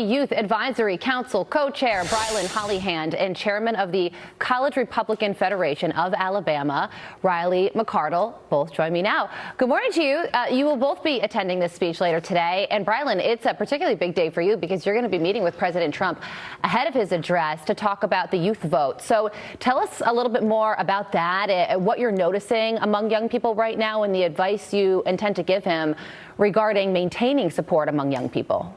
Youth Advisory Council co-chair Brilyn Hollyhand and chairman of the College Republican Federation of Alabama, Riley McCardle, both join me now. Good morning to you. You will both be attending this speech later today. And Brilyn, it's a particularly big day for you because you're going to be meeting with President Trump ahead of his address to talk about the youth vote. So tell us a little bit more about that, what you're noticing among young people right now and the advice you intend to give him regarding maintaining support among young people.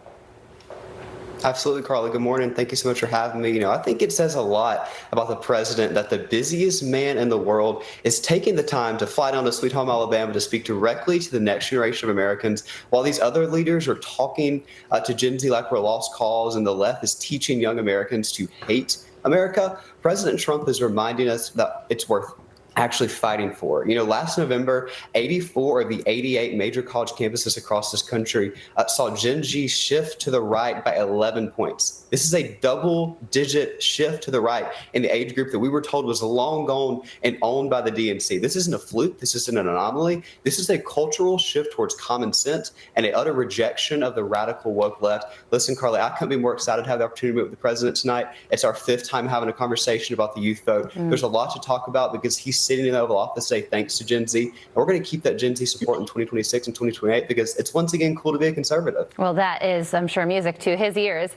Absolutely, Carla. Good morning. Thank you so much for having me. I think it says a lot about the president that the busiest man in the world is taking the time to fly down to Sweet Home, Alabama to speak directly to the next generation of Americans, while these other leaders are talking to Gen Z like we're lost cause, and the left is teaching young Americans to hate America. President Trump is reminding us that it's worth actually fighting for. Last November, 84 of the 88 major college campuses across this country saw Gen Z shift to the right by 11 points. This is a double-digit shift to the right in the age group that we were told was long gone and owned by the DNC. This isn't a fluke. This isn't an anomaly. This is a cultural shift towards common sense and an utter rejection of the radical woke left. Listen, Carly, I couldn't be more excited to have the opportunity to meet with the president tonight. It's our 5th time having a conversation about the youth vote. There's a lot to talk about because he's sitting in the Oval Office today thanks to Gen Z. And we're going to keep that Gen Z support in 2026 and 2028 because it's once again cool to be a conservative. Well, that is, I'm sure, music to his ears.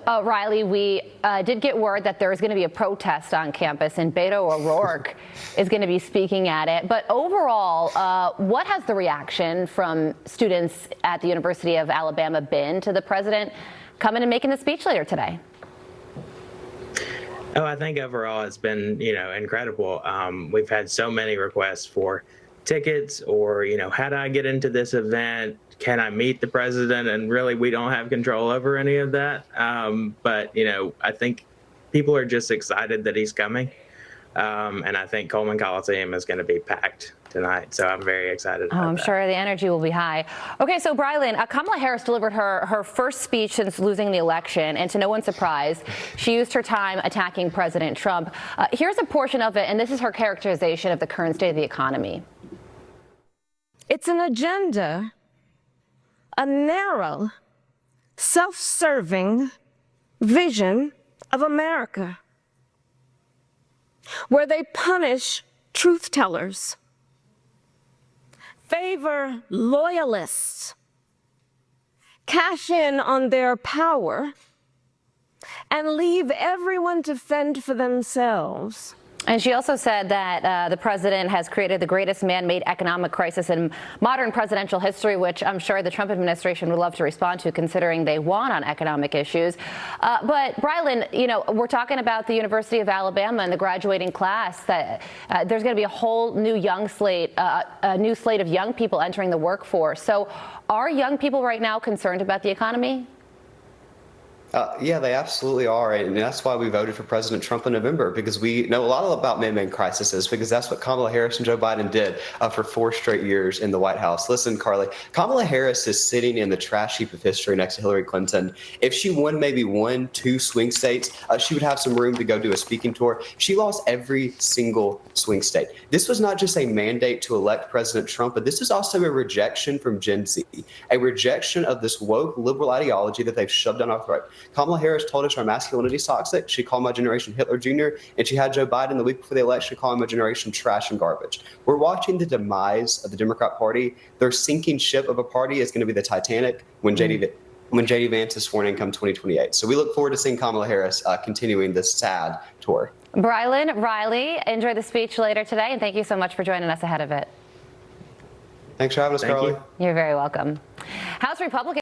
Riley, we did get word that there is going to be a protest on campus and Beto O'Rourke is going to be speaking at it. But overall, what has the reaction from students at the University of Alabama been to the president coming and making the speech later today? Oh, I think overall it's been, incredible. We've had so many requests for tickets or, how do I get into this event? Can I meet the president? And really, we don't have control over any of that. But I think people are just excited that he's coming. And I think Coleman Coliseum is going to be packed tonight. So I'm very excited about I'm sure the energy will be high. Okay, so Brilyn, Kamala Harris delivered her first speech since losing the election. And to no one's surprise, she used her time attacking President Trump. Here's a portion of it, and this is her characterization of the current state of the economy. It's an agenda, a narrow, self-serving vision of America, where they punish truth tellers, favor loyalists, cash in on their power, and leave everyone to fend for themselves. And she also said that the president has created the greatest man-made economic crisis in modern presidential history, which I'm sure the Trump administration would love to respond to, considering they won on economic issues. But Brilyn, we're talking about the University of Alabama and the graduating class. That there's going to be a whole new young slate, a new slate of young people entering the workforce. So, are young people right now concerned about the economy? Yeah, they absolutely are. And that's why we voted for President Trump in November, because we know a lot about man-made crises, because that's what Kamala Harris and Joe Biden did for 4 straight years in the White House. Listen, Carly, Kamala Harris is sitting in the trash heap of history next to Hillary Clinton. If she won maybe 1, 2 swing states, she would have some room to go do a speaking tour. She lost every single swing state. This was not just a mandate to elect President Trump, but this is also a rejection from Gen Z, a rejection of this woke liberal ideology that they've shoved down our throat. Kamala Harris told us our masculinity is toxic. She called my generation Hitler Jr., and she had Joe Biden the week before the election calling my generation trash and garbage. We're watching the demise of the Democrat Party. Their sinking ship of a party is going to be the Titanic when J.D. Vance is sworn in come 2028. So we look forward to seeing Kamala Harris continuing this sad tour. Brilyn, Riley, enjoy the speech later today, and thank you so much for joining us ahead of it. Thanks for having us, Carly. You're very welcome. House Republicans